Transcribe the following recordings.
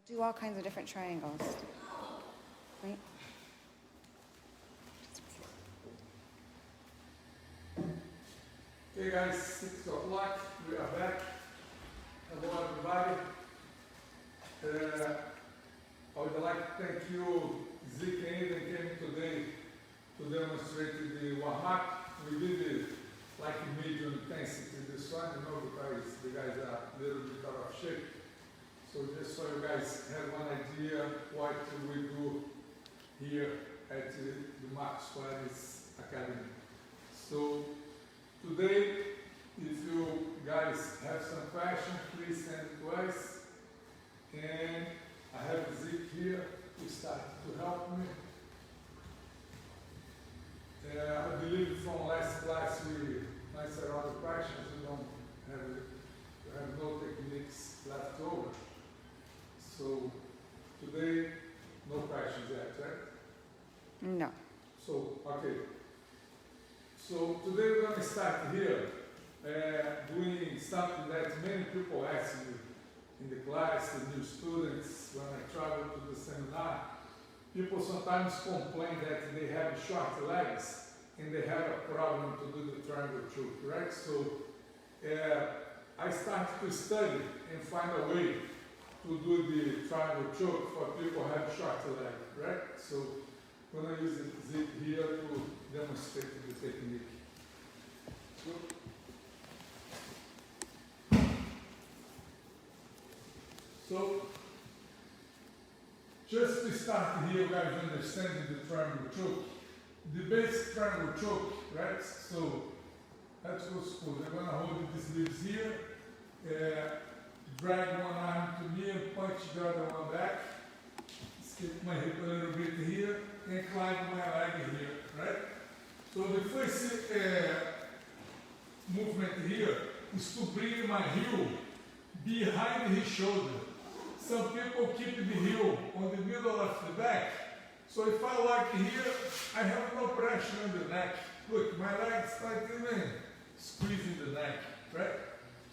do all kinds of different triangles. Right? Okay guys, 6 o'clock, we are back. Hello everybody. I would like to thank you, Zeke and Aiden came today to demonstrate the warm-up. We did it like medium intensity this one, you know, because the guys are a little bit out of shape. So just so you guys have one idea what we do here at the Marcus Juarez Academy. So today, if you guys have some questions, please send it to us. And I have Zeke here to start to help me. I believe from last class we answered all the questions. We have no techniques left over. So today, no questions yet, right? No. So, okay. So today we're going to start here doing something that many people ask me in the class, the new students, when I travel to the seminar. People sometimes complain that they have short legs and they have a problem to do the triangle choke, right? So I started to study and find a way to do the triangle choke for people who have short legs, right? So I'm going to use Zeke here to demonstrate the technique. So, just to start here, you guys understanding the triangle choke. The basic triangle choke, right? So, let's go suppose I'm going to hold these leaves here, drag one arm to me and punch the other one back, skip my hip a little bit here, and climb my leg here, right? So the first movement here is to bring my heel behind his shoulder. Some people keep the heel on the middle of the back. So if I like here, I have no pressure on the neck. Look, my legs start even squeezing the neck, right?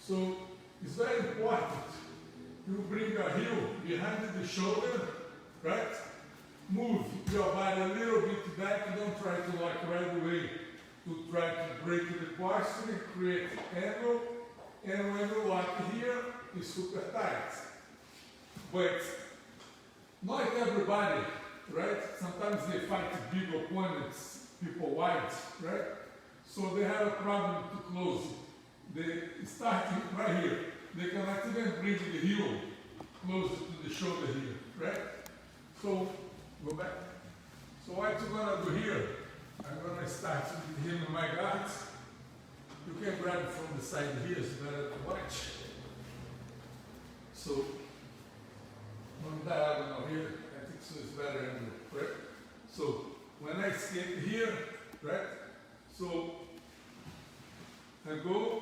So it's very important you bring your heel behind the shoulder, right? Move your body a little bit back. Don't try to lock right away to try to break the posture, create angle, and when you lock here, it's super tight. But not everybody, right? Sometimes they fight big opponents, people wide, right? So they have a problem to close. They start right here. They cannot even bring the heel closer to the shoulder here, right? So go back. So what you're going to do here, I'm going to start with him in my guards. You can grab it from the side here, it's better to watch. So, one diagonal here, I think so it's better angle, right? So, when I skate here, right? So, I go,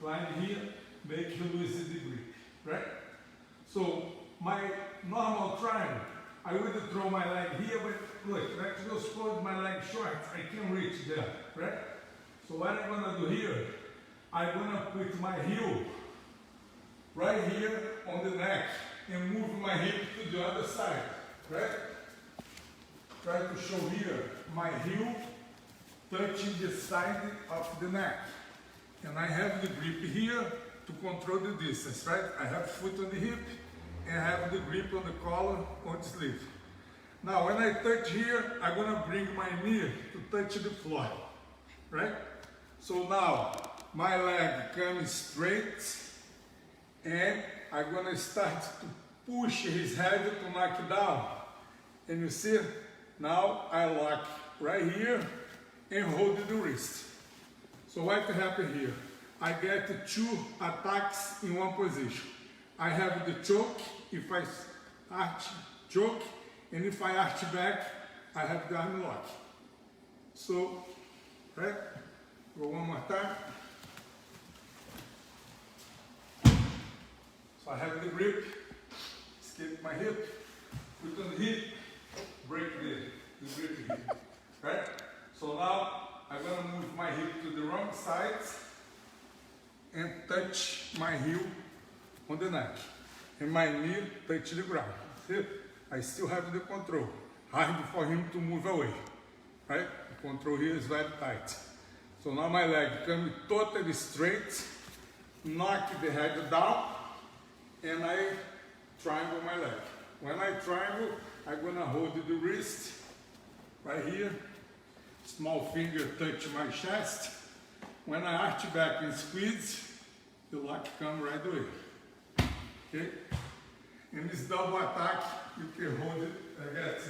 climb here, make you lose the grip, right? So, my normal triangle, I would throw my leg here, but look, let's go suppose my leg short, I can reach there, right? So what I'm going to do here, I'm going to put my heel right here on the neck and move my hip to the other side, right? Try to show here, my heel touching the side of the neck. And I have the grip here to control the distance, right? I have foot on the hip, and I have the grip on the collar on the sleeve. Now when I touch here, I'm going to bring my knee to touch the floor, right? So now my leg comes straight and I'm going to start to push his head to knock down. And you see, now I lock right here and hold the wrist. So what happens here? I get 2 attacks in one position. I have the choke, if I arch, choke, and if I arch back, I have the arm lock. So, right, go one more time. So I have the grip, skip my hip, put on the hip, break the grip here, right? So now I'm going to move my hip to the wrong side and touch my heel on the neck. And my knee touch the ground. See? I still have the control. Hard for him to move away. Right? The control here is very tight. So now my leg comes totally straight, knock the head down, and I triangle my leg. When I triangle, I'm gonna hold the wrist right here. Small finger touch my chest. When I arch back and squeeze, the lock comes right away. Okay? In this double attack, you can hold it against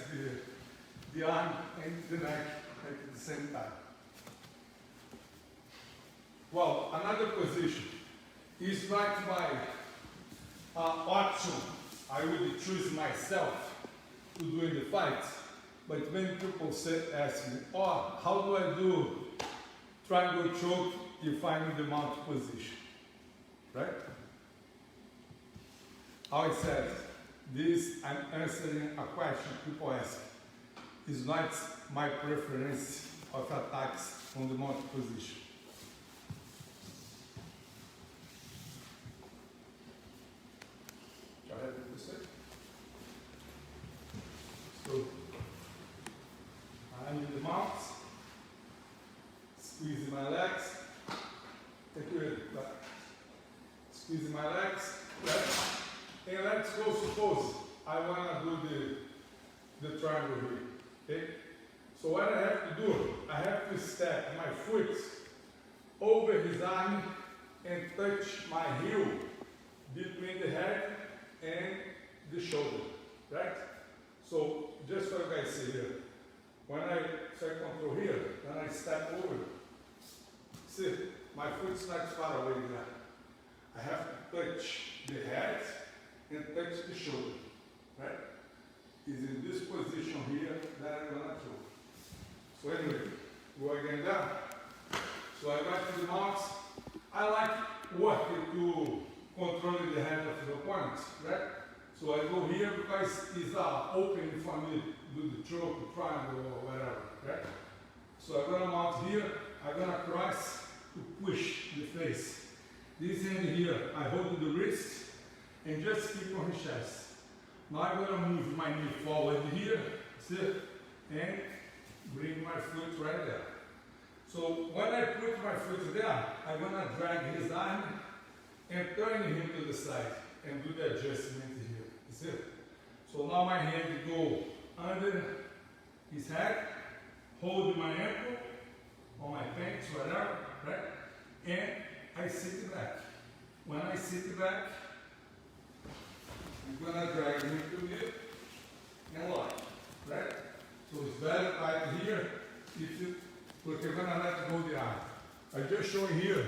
the arm and the neck at the same time. Well, another position is not my option. I would choose myself to do in the fights, but many people ask me, oh, how do I do triangle choke if I'm in the mount position, right? I said, this I'm answering a question people ask. Is not my preference of attacks on the mount position. Go ahead with this way. So, I'm in the mount, squeezing my legs, take it back. Squeezing my legs, right? And let's go, suppose I want to do the triangle here, okay? So what I have to do, I have to step my foot over his arm and touch my heel between the head and the shoulder, right? So just what you guys see here, when I control here, then I step over, see, my foot's not far away there. I have to touch the head and touch the shoulder, right? Is in this position here that I'm gonna throw. So anyway, go again down. So I got to the mounts. I like working to control the head of the opponent, right? So I go here because it's open for me to do the choke, triangle, or whatever, right? So I'm gonna mount here. I'm gonna cross to push the face. This hand here, I hold the wrist and just keep on his chest. Now I'm going to move my knee forward here, see, and bring my foot right there. So when I put my foot there, I'm going to drag his arm and turn him to the side and do the adjustment here, you see? So now my hand go under his head, hold my ankle, on my pants, whatever, right? And I sit back. When I sit back, I'm going to drag him to me and lock, right? So it's very tight here. If you look, you're going to let go the arm. I just show here,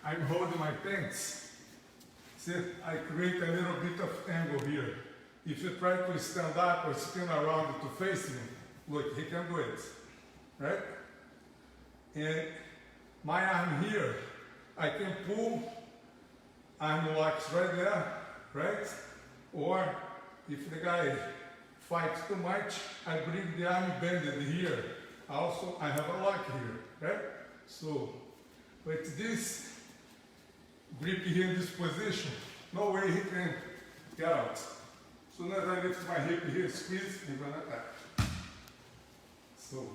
I'm holding my pants. See, I create a little bit of angle here. If you try to stand up or spin around to face me, look, he can do it, right? And my arm here, I can pull, arm locks right there, right? Or if the guy fights too much, I bring the arm bended here. Also, I have a lock here, right? So, with this grip here in this position, no way he can get out. As soon as I lift my hip here, squeeze, I'm gonna attack. So.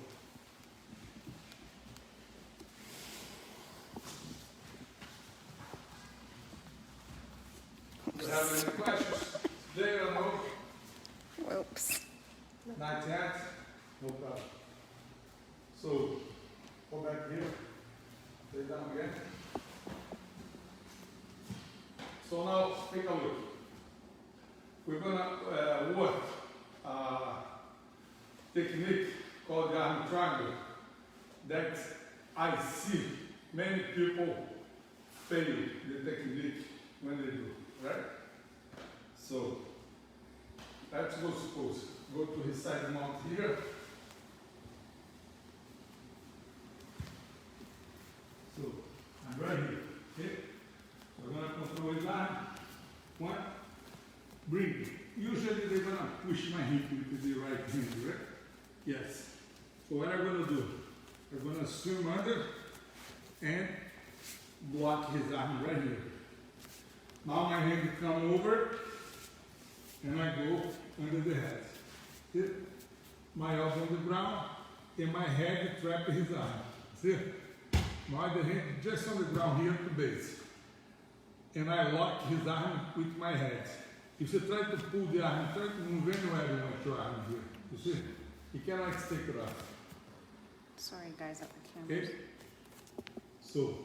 Do you have any questions? Today or no? Whoops. Not yet? No problem. So, go back here. Stay down again. So now, take a look. We're going to work technique called the arm triangle that I see many people fail the technique when they do, right? So, let's go suppose. Go to his side mount here. So, I'm right here, okay? So I'm going to control his arm. One, bring. Usually they're going to push my hip into the right hand, right? Yes. So what I'm going to do, I'm going to swim under and block his arm right here. Now my hand come over and I go under my elbow on the ground, and my head trapped his arm. See? My other hand just on the ground here to base. And I lock his arm with my head. If you try to pull the arm, try to move anywhere you want your arm here. You see? You cannot take it off. Sorry, guys, at the camera. Okay? So,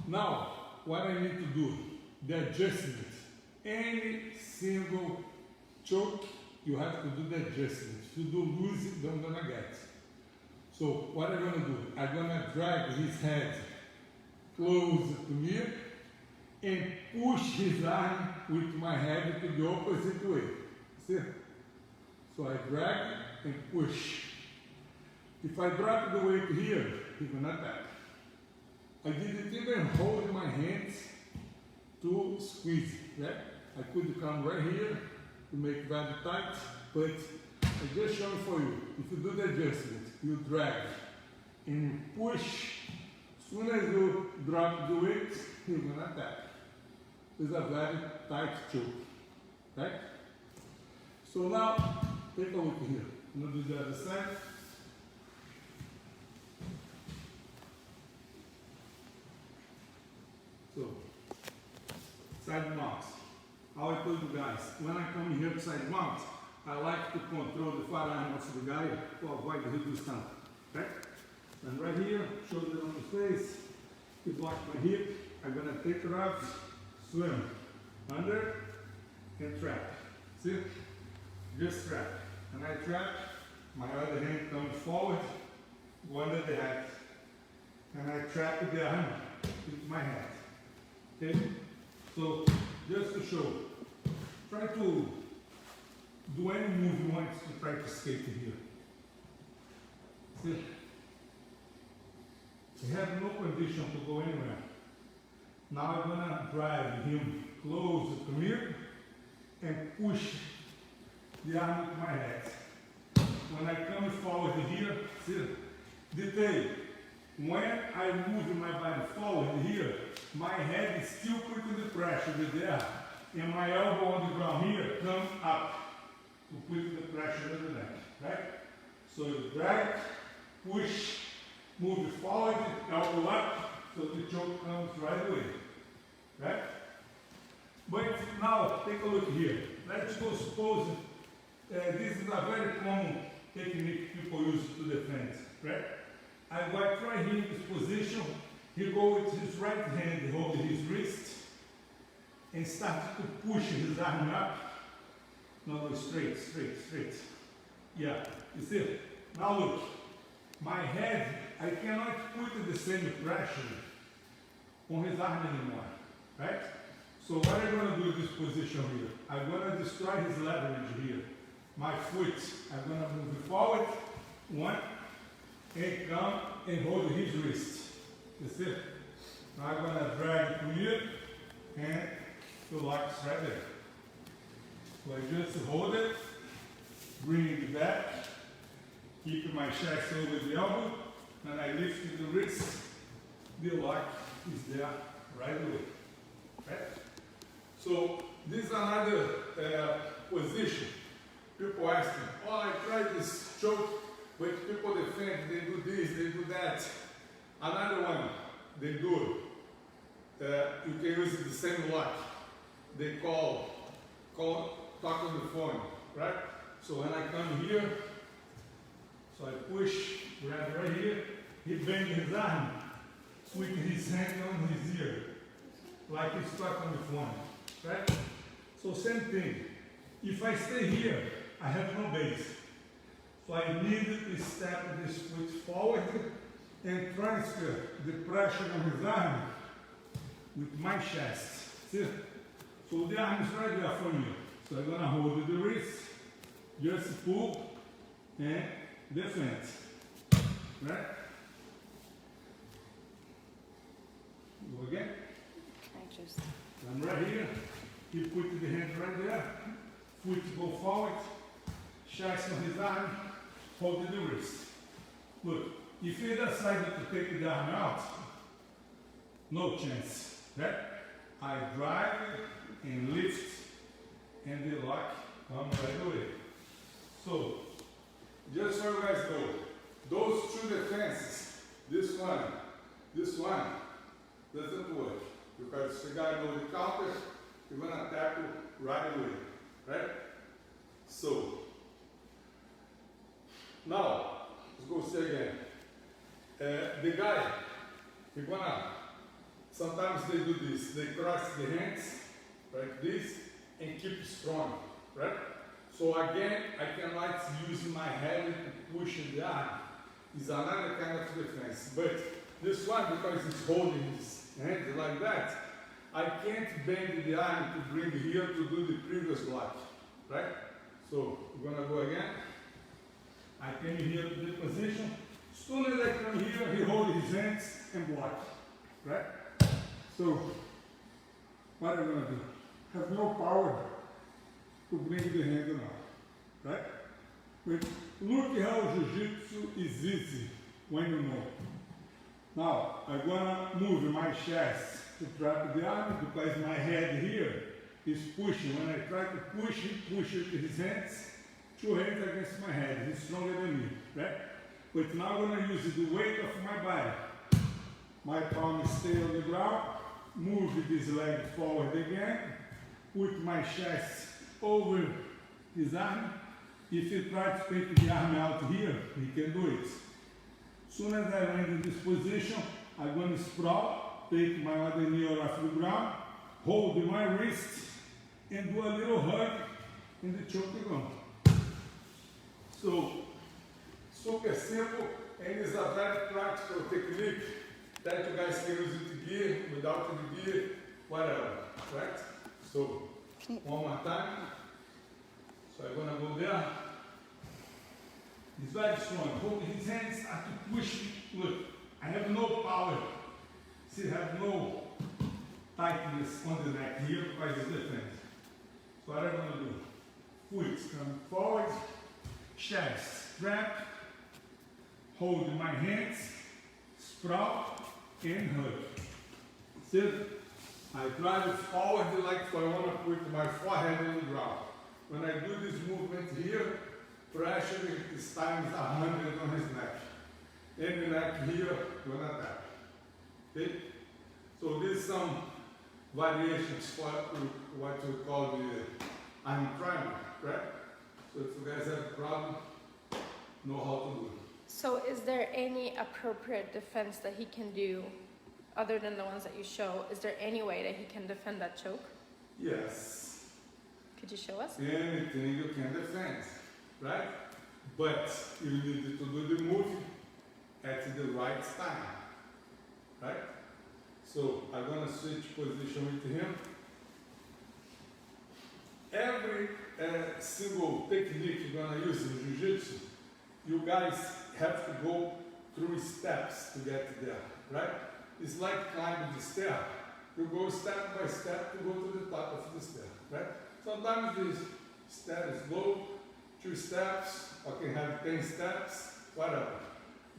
now, what I need to do, the adjustment. Any single choke, you have to do the adjustment. If you do lose it, you're gonna get. So, what I'm gonna do, I'm gonna drag his head close to me and push his arm with my head to the opposite way. See? So I drag and push. If I drop the weight here, he's gonna tap. I didn't even hold my hands to squeeze, right? I could come right here to make very tight, but I just show for you. If you do the adjustment, you drag and you push. As soon as you drop the weight, you're gonna tap. It's a very tight choke, right? So now, take a look here. I'm gonna do the other side. So, side mounts. How I told you guys, when I come here to side mount, I like to control the firearm of the guy to avoid the reduced stamp. Okay? And right here, shoulder on the face, you block my hip, I'm gonna take it off, swim, under, and trap. See? Just trap. And I trap, my other hand comes forward, go under the hat. And I trap the arm with my hat. Okay? So, just to show, try to do any move you want to try to skate here. See? You have no condition to go anywhere. Now I'm gonna drive him close to me and push the arm with my head. When I come forward here, see, detail. When I move my body forward here, my head is still putting the pressure there, and my elbow on the ground here comes up to put the pressure on the neck, right? So you drag, push, move it forward, elbow up, so the choke comes right away, right? But now, take a look here. Let's go suppose this is a very common technique people use to defend, right? I go right here in this position, he go with his right hand, hold his wrist, and start to push his arm up. No, straight, straight, straight. Yeah, you see? Now look, my head, I cannot put the same pressure on his arm anymore, right? So what I'm going to do in this position here, I'm going to destroy his leverage here. My foot, I'm going to move it forward, one, and come and hold his wrist. You see? Now I'm going to drag it to here, and the lock's right there. So I just hold it, bring it back, keep my chest over the elbow, and I lift the wrist, the lock is there right away. Right? So this is another position. People ask me, oh, I tried this choke, but people defend, they do this, they do that. Another one, they do, you can use the same lock. They talk on the phone, right? So when I come here, so I push, grab right here, he bends his arm, with his hand on his ear, like he's stuck on the phone, right? So same thing. If I stay here, I have no base. So I need to step this foot forward and transfer the pressure on his arm with my chest. See? So the arm is right there for me. So I'm gonna hold the wrist, just pull and defend. Right? Go again. I'm right here. You put the hand right there. Foot go forward. Chest on his arm. Hold the wrist. Look, if he decided to take the arm out, no chance. Right? I drive and lift, and the lock comes right away. So, just so you guys know, those two defenses, this one, doesn't work. Because if the guy knows the counter, you're gonna tackle right away, right? So, now, let's go see again. The guy, you're gonna, sometimes they do this, they cross the hands like this and keep strong, right? So again, I cannot use my head to push the arm. It's another kind of defense. But this one, because it's holding his hand like that, I can't bend the arm to bring here to do the previous block, right? So we're gonna go again. I came here to the position. As soon as I come here, he holds his hands and block, right? So what I'm gonna do? Have no power to bring the hand now, right? But look how Jiu-Jitsu is easy when you know. Now I'm gonna move my chest to trap the arm because my head here is pushing. When I try to push it with his hands, two hands against my head. He's stronger than me, right? But now I'm gonna use the weight of my body. My palm stay on the ground, move this leg forward again, put my chest over his arm. If he tries to take the arm out here, he can do it. As soon as I land in this position, I'm going to sprawl, take my other knee off the ground, hold my wrist, and do a little hug in the chokegon. So, super simple, and it's a very practical technique that you guys can use with gear, without the gear, whatever, right? So, one more time. So I'm gonna go there. He's very strong. Hold his hands are to push me. Look, I have no power. See, I have no tightness on the neck here because it's defense. So what I'm gonna do? Foot come forward, chest strap, hold my hands, sprawl, and hug. See? I drive it forward like I want to put my forehead on the ground. When I do this movement here, pressure is times 100 on his neck. And the neck here, gonna tap. Okay? So there's some variations for what we call the arm triangle, right? So if you guys have a problem, know how to do it. So is there any appropriate defense that he can do other than the ones that you show? Is there any way that he can defend that choke? Yes. Could you show us? Anything you can defend, right? But you need to do the move at the right time, right? So I'm gonna switch position with him. Every single technique you're gonna use in Jiu-Jitsu, you guys have to go through steps to get there, right? It's like climbing the stair. You go step by step to go to the top of the stair, right? Sometimes this step is low, 2 steps, I can have 10 steps, whatever.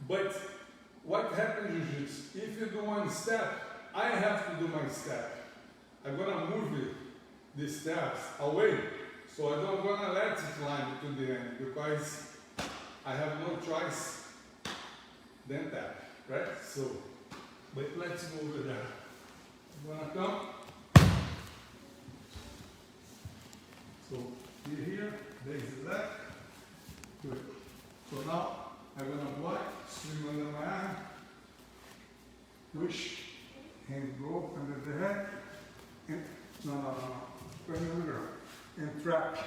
But what happens in Jiu-Jitsu? If you do 1 step, I have to do my step. I'm gonna move the steps away, so I don't wanna let it climb to the end because I have no choice than that, right? So, but let's move it there. I'm gonna come. So here, there's the left. Good. So now I'm gonna block, swing under my arm, push, hand go under the head, and no, put in the ground, and trap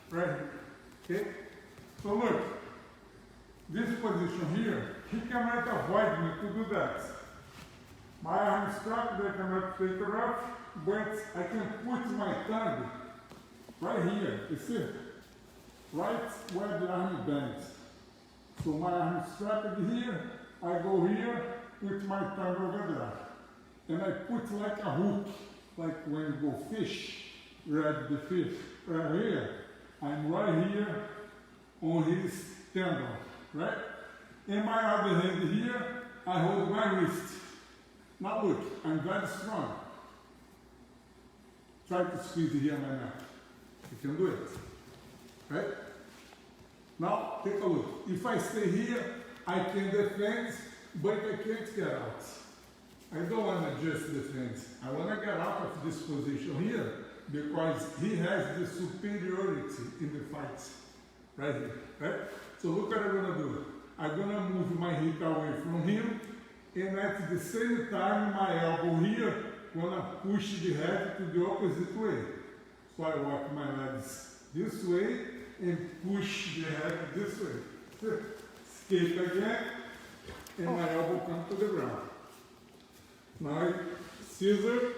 right here. Okay? So look, this position here, he cannot avoid me to do that. My arm is strapped, I cannot take it off, but I can put my tongue right here, you see? Right where the arm bends. So my arm is strapped here, I go here with my tongue over there. And I put like a hook, like when you go fish, grab the fish right here. I'm right here on his tendon, right? In my other hand here, I hold my wrist. Now look, I'm very strong. Try to squeeze here my neck. You can do it, right? Now, take a look. If I stay here, I can defend, but I can't get out. I don't want to just defend. I want to get out of this position here because he has the superiority in the fight. Right here, right? So look what I'm going to do. I'm going to move my hip away from him, and at the same time, my elbow here, going to push the head to the opposite way. So I walk my legs this way and push the head this way. Escape again, and my elbow comes to the ground. Now I scissor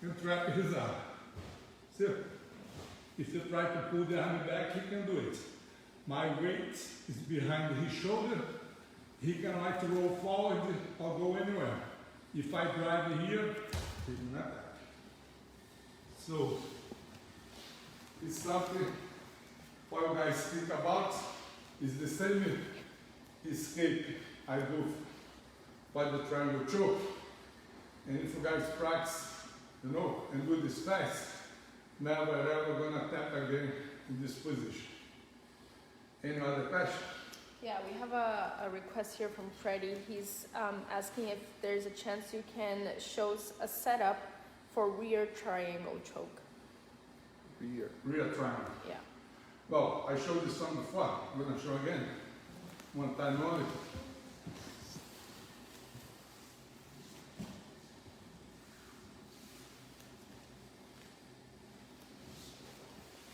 and trap his arm. See? If you try to pull the arm back, he can do it. My weight is behind his shoulder. He can like to roll forward or go anywhere. If I drive here, he will not attack. So, it's something what you guys think about is the same escape I do by the triangle choke. And if you guys practice, you know, and do this fast, never ever gonna tap again in this position. Any other question? Yeah, we have a request here from Freddie. He's asking if there's a chance you can show us a setup for rear triangle choke. Rear triangle. Yeah. Well, I showed this one before. I'm gonna show again. One time only.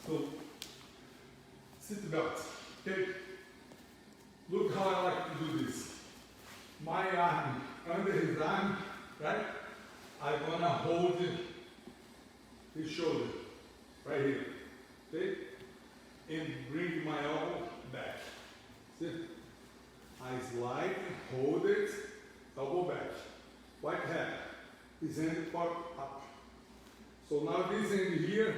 So, seat belt. Okay. Look how I like to do this. My arm under his arm, right? I'm gonna hold his shoulder, right here. Okay? And bring my elbow back. See? I slide, hold it, elbow back. White hat. His hand pop up. So now this end here,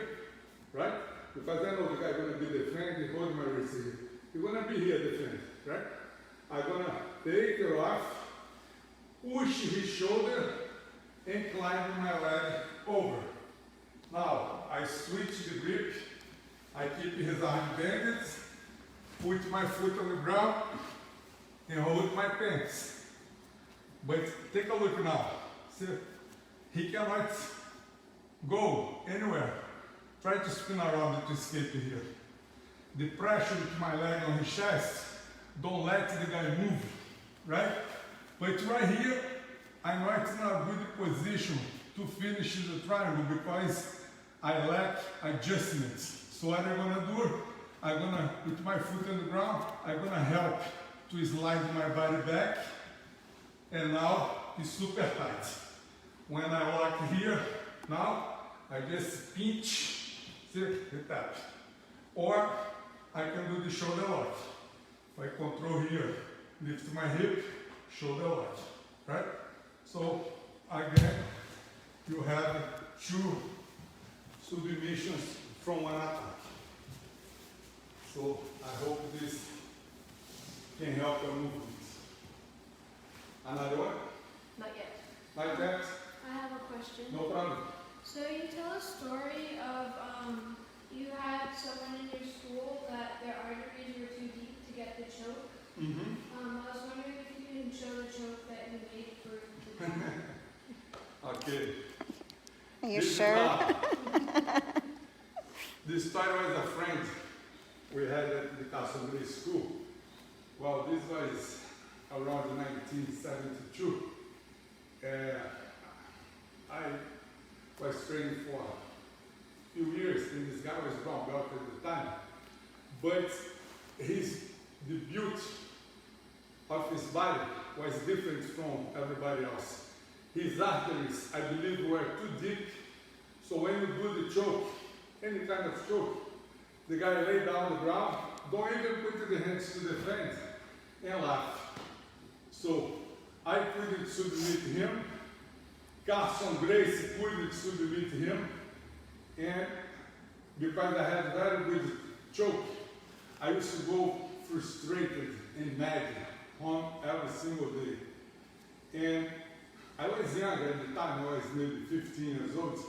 right? Because I know the guy gonna be defending, hold my wrist here. You're gonna be here defending, right? I'm gonna take it off, push his shoulder, and climb my leg over. Now, I switch the grip, I keep his arm bended, put my foot on the ground, and hold my pants. But take a look now. See, he cannot go anywhere. Try to spin around to escape here. The pressure with my leg on his chest, don't let the guy move, right? But right here, I'm not in a good position to finish the triangle because I lack adjustments. So what I'm gonna do, I'm gonna put my foot on the ground, I'm gonna help to slide my body back, and now it's super tight. When I walk here, now I just pinch, see, the tap. Or I can do the shoulder lock. If I control here, lift my hip, shoulder lock, right? So again, you have two submissions from one attack. So I hope this can help your movements. Another one? Not yet. Like that? I have a question. No problem. So you tell a story of you had someone in your school that their arteries were too deep to get the choke. Mm-hmm. I was wondering if you can show the choke that you made for the Okay. Are you This is sure? This story was a friend we had at the Castle School. Well, this was around 1972. I was training for a few years, and this guy was brown belt at the time. But the build of his body was different from everybody else. His arteries, I believe, were too deep. So when you do the choke, any kind of choke, the guy lay down on the ground, don't even put the hands to defend, and laugh. So I couldn't submit him. Carson Grace couldn't submit him. And because I had very good choke, I used to go frustrated and mad home every single day. And I was young at the time, I was maybe 15 years old.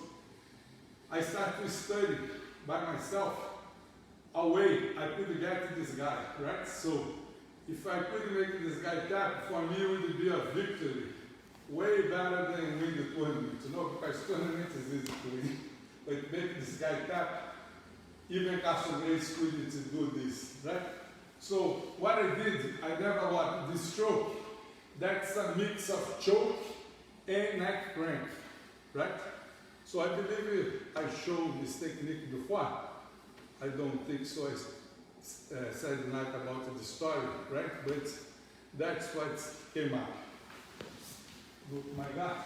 I started to study by myself away I could get this guy, right? So if I could make this guy tap, for me it would be a victory. Way better than win the tournament, you know, because tournament is easy to win. But make this guy tap, even Castro Grace couldn't do this, right? So what I did, I never got this choke. That's a mix of choke and neck crank, right? So I believe I showed this technique before. I don't think so. I said not about the story, right? But that's what came up. Look, my God.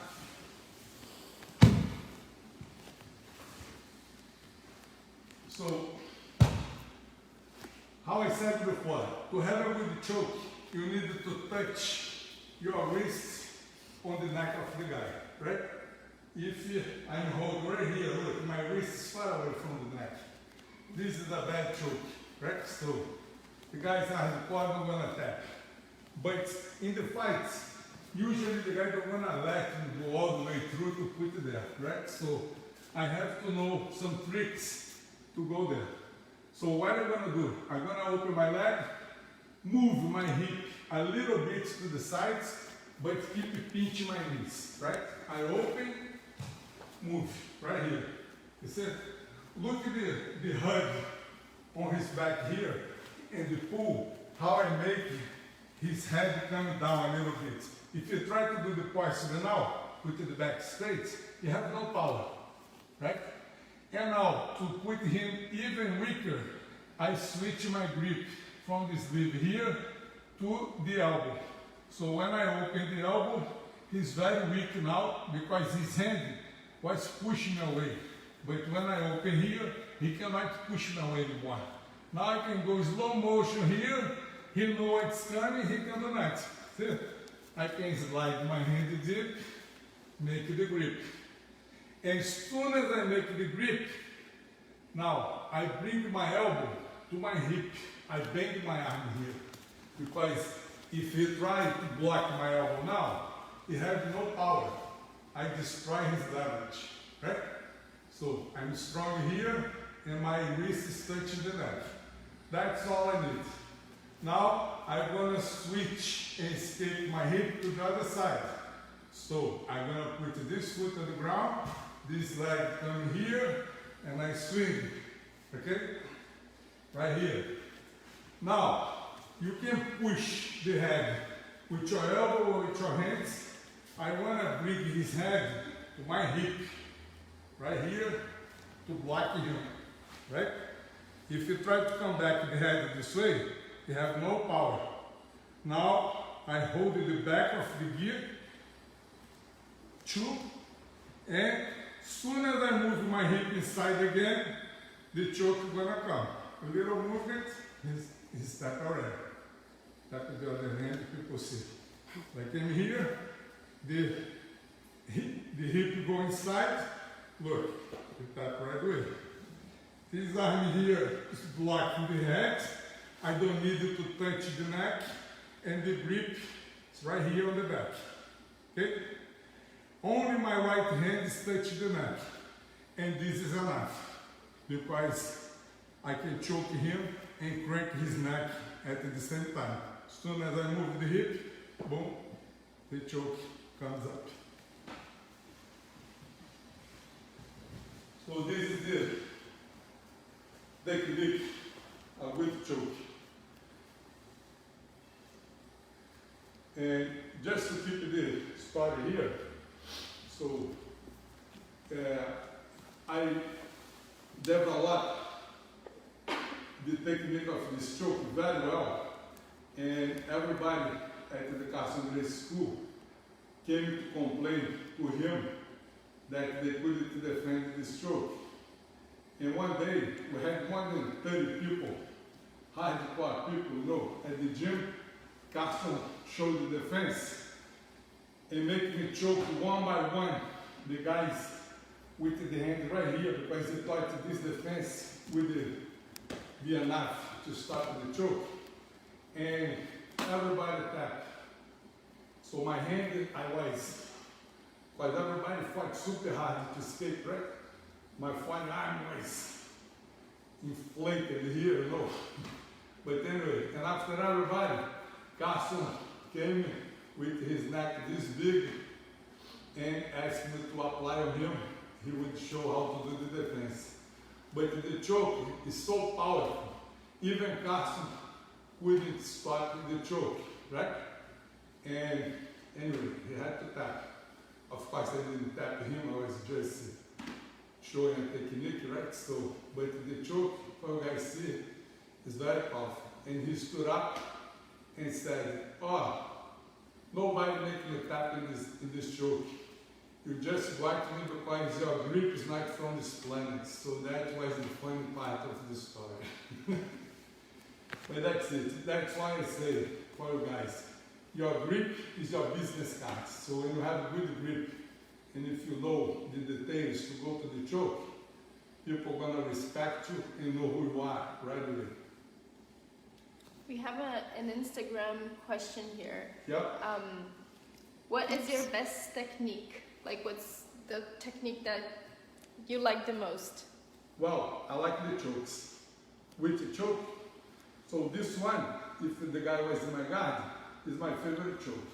So, how I said before, to have a good choke, you need to touch your wrist on the neck of the guy, right? If I'm holding right here, look, my wrist is far away from the neck. This is a bad choke, right? So, the guys are in the corner, I'm gonna tap. But in the fights, usually the guy don't wanna let him go all the way through to put it there, right? So, I have to know some tricks to go there. So what I'm gonna do, I'm gonna open my leg, move my hip a little bit to the sides, but keep pinching my knees, right? I open, move, right here. You see? Look at the hug on his back here, and the pull, how I make his head come down a little bit. If you try to do the porcelain now, put the back straight, you have no power, right? And now, to put him even weaker, I switch my grip from the sleeve here to the elbow. So when I open the elbow, he's very weak now because his hand was pushing away. But when I open here, he cannot push me away anymore. Now I can go slow motion here, he knows what's coming, he can do that. See? I can slide my hand deep, make the grip. As soon as I make the grip, now I bring my elbow to my hip, I bend my arm here. Because if he tries to block my elbow now, he has no power. I destroy his leverage, right? So I'm strong here, and my wrist is touching the neck. That's all I need. Now I'm gonna switch and escape my hip to the other side. So I'm gonna put this foot on the ground, this leg coming here, and I swing, okay? Right here. Now, you can push the head with your elbow or with your hands. I wanna bring his head to my hip, right here, to block him, right? If you try to come back the head this way, you have no power. Now, I hold the back of the gear, 2, and soon as I move my hip inside again, the choke is gonna come. A little movement, he's tap already. Tap with the other hand, people see. Like in here, the hip go inside, look, you tap right away. This arm here is blocking the head. I don't need it to touch the neck, and the grip is right here on the back. Okay? Only my right hand is touching the neck, and this is enough, because I can choke him and crank his neck at the same time. As soon as I move the hip, boom, the choke comes up. So this is the technique with choke. And just to keep the story here, so I developed the technique of the stroke very well, and everybody at the Castro Grace School came to complain to him that they couldn't defend the stroke. And one day we had more than 30 people, hardcore people, you know, at the gym. Castro showed the defense and make me choke one by one the guys with the hand right here, because they thought this defense would be enough to stop the choke. And everybody tapped. So my hand, because everybody fought super hard to escape, right? My fine arm was inflated here, you know. But anyway, and after everybody, Carson came with his neck this big and asked me to apply on him. He would show how to do the defense. But the choke is so powerful, even Carson couldn't stop the choke, right? And anyway, he had to tap. Of course, I didn't tap him, I was just showing a technique, right? So, but the choke, for you guys see, is very powerful. And he stood up and said, oh, nobody make me tap in this choke. You just got me because your grip is not from this planet. So that was the funny part of the story. But that's it. That's why I say, for you guys, your grip is your business card. So when you have a good grip, and if you know the details to go to the choke, people are gonna respect you and know who you are right away. We have an Instagram question here. Yep. What is your best technique? Like, what's the technique that you like the most? Well, I like the chokes. With the choke, so this one, if the guy was in my guard, is my favorite choke.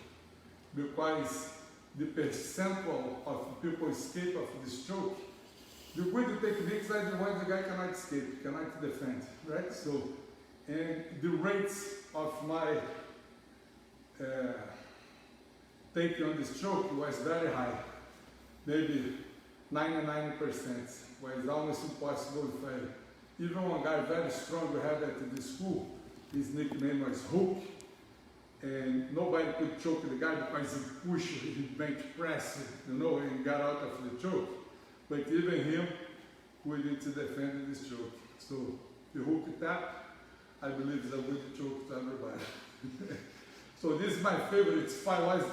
Because the percentage of people escape of this choke, the good techniques are the ones the guy cannot escape, cannot defend, right? So, and the rates of my take on this choke was very high, maybe 99%, was almost impossible to fail. Even one guy very strong we had at the school, his nickname was Hook, and nobody could choke the guy because he pushed his bench press, you know, and got out of the choke. But even him couldn't defend this choke. So the hook tap, I believe, is a good choke to everybody. So this is my favorite. If I was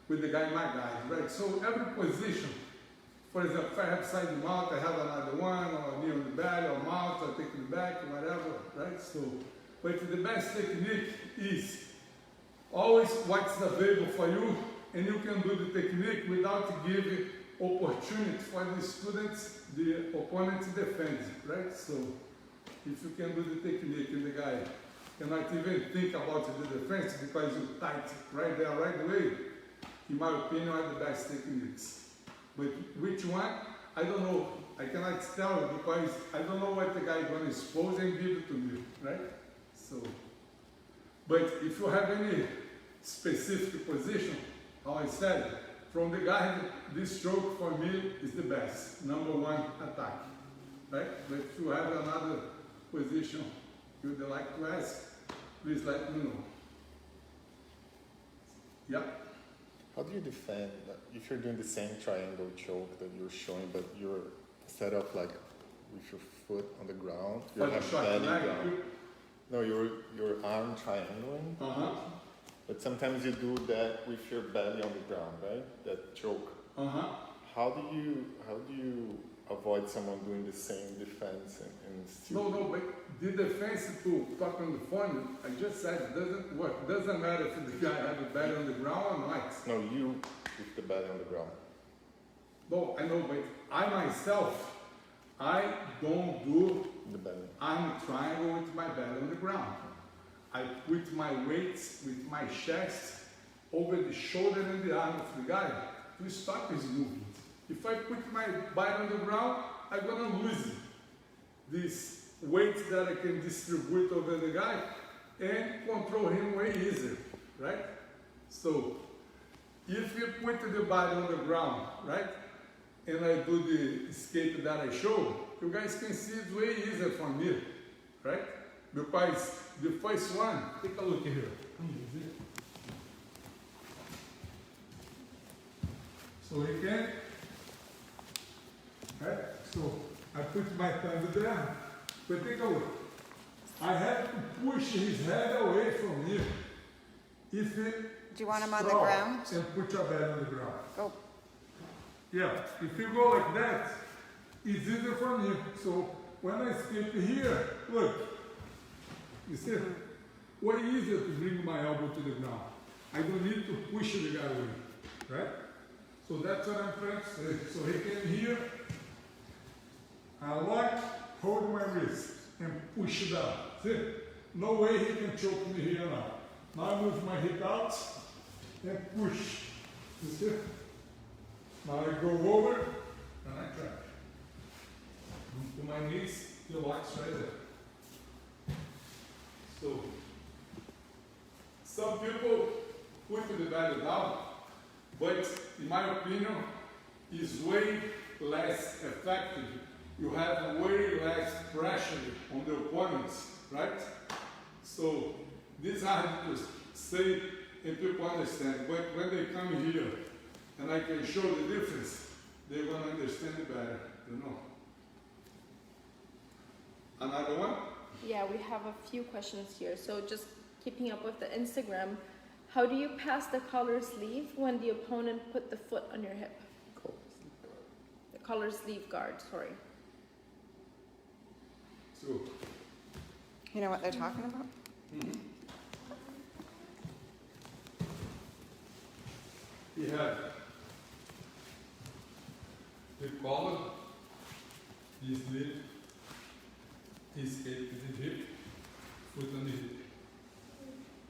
with the guy, my guy, right? So every position, for example, if I have side mount, I have another one, or knee on the belly, or mount, or take the back, whatever, right? So, but the best technique is always what's available for you, and you can do the technique without giving opportunity for the students, the opponent to defend, right? So if you can do the technique and the guy cannot even think about the defense because you tight right there, right away, in my opinion, are the best techniques. But which one, I don't know. I cannot tell you because I don't know what the guy is going to expose and give it to me, right? So, but if you have any specific position, how I said, from the guard, this stroke for me is the best, number one attack, right? But if you have another position you'd like to ask, please let me know. Yep. How do you defend if you're doing the same triangle choke that you're showing, but you're set up like with your foot on the ground? You But have short belly leg, down. No, your arm triangling. Uh-huh. But sometimes you do that with your belly on the ground, right? That choke. Uh-huh. How do you avoid someone doing the same defense and still? No, but the defense to talk on the phone, I just said it doesn't work. Doesn't matter if the guy has a belly on the ground or not. No, you with the belly on the ground. No, I know, but I myself, I don't do The belly. arm triangle with my belly on the ground. I put my weights with my chest over the shoulder and the arm of the guy to stop his movement. If I put my body on the ground, I'm gonna lose this weight that I can distribute over the guy and control him way easier, right? So if you put the body on the ground, right, and I do the escape that I show, you guys can see it's way easier for me, right? Because the first one, take a look here. So he can, right? So I put my thumb there, but take a look. I have to push his head away from me. If it Do you want him on the strong, ground? and put your belly on the ground. Go. Yeah, if you go like that, it's easier for me. So when I escape here, look, you see, way easier to bring my elbow to the ground. I don't need to push the guy away, right? So that's what I'm trying to say. So he came here, I lock, hold my wrist, and push down. See? No way he can choke me here now. Now I move my hip out and push. You see? Now I go over and I track. To my knees, he locks right there. So, some people put the belly down, but in my opinion, is way less effective. You have way less pressure on the opponents, right? So, this is hard to say and people understand, but when they come here and I can show the difference, they're going to understand it better, you know. Another one? Yeah, we have a few questions here. So just keeping up with the Instagram, how do you pass the collar sleeve when the opponent put the foot on your hip? The collar sleeve guard, sorry. So, You know what they're talking about? we have the collar, the sleeve, his head to the hip, foot on the hip.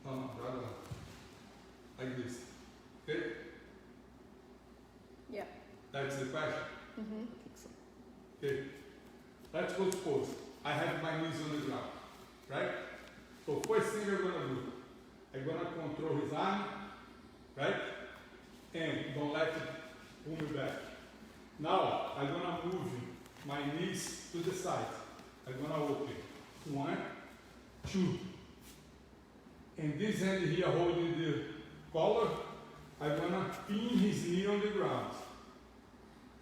No, rather like this. Okay? Yeah. That's the question. Mm-hmm. Okay. Let's go suppose I have my knees on the ground. Right? So first thing I'm gonna do, I'm gonna control his arm, right? And don't let it pull me back. Now I'm gonna move my knees to the side. I'm gonna open. 1, 2. And this hand here holding the collar, I'm gonna pin his knee on the ground.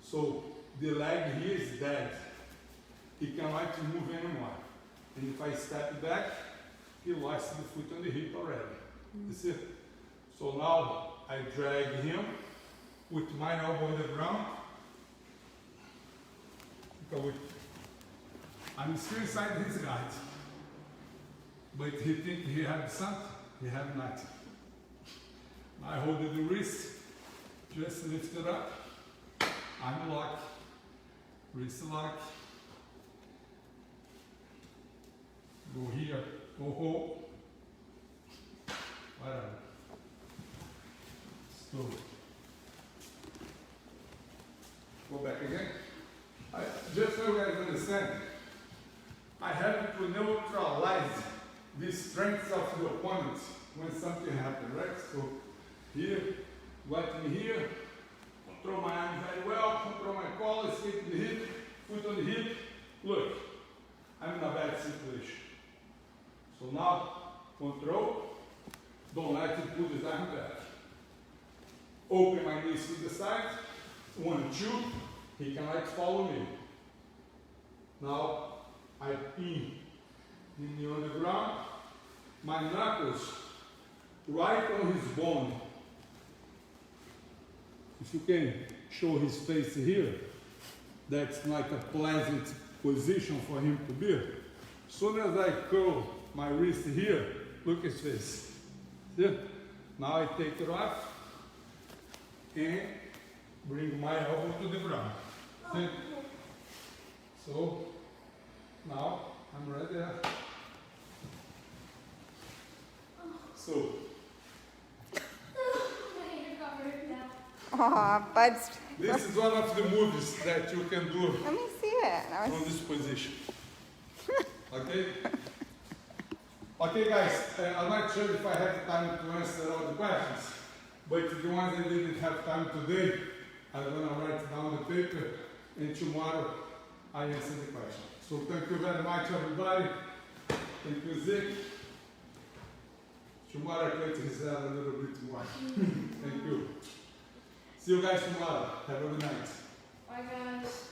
So the leg here is dead. He cannot move anymore. And if I step back, he lost the foot on the hip already. You see? So now I drag him with my elbow on the ground. I'm still inside his guard. But he think he have something, he have nothing. I hold the wrist, just lift it up. I'm locked, wrist lock. Go here, go hold. Whatever. So, go back again. Just so you guys understand, I have to neutralize the strength of the opponent when something happens, right? So here, got me here, control my arm very well, control my collar, skate to the hip, foot on the hip. Look, I'm in a bad situation. So now, control, don't let it put his arm back. Open my knees to the side, 1, 2, he cannot follow me. Now, I pin his knee on the ground, my knuckles right on his bone. If you can show his face here, that's like a pleasant position for him to be. As soon as I curl my wrist here, look at his face. See? Now I take it off and bring my elbow to the ground. See? So now I'm right there. So Aw, Bud's. this is one of the moves that you can do Let me see it. from this position. Okay? Okay guys, I'm not sure if I have time to answer all the questions, but the ones I didn't have time today, I'm gonna write down the paper and tomorrow I answer the question. So thank you very much everybody. Thank you Zeke. Tomorrow I can reserve a little bit more. Thank you. See you guys tomorrow. Have a good night. Bye guys.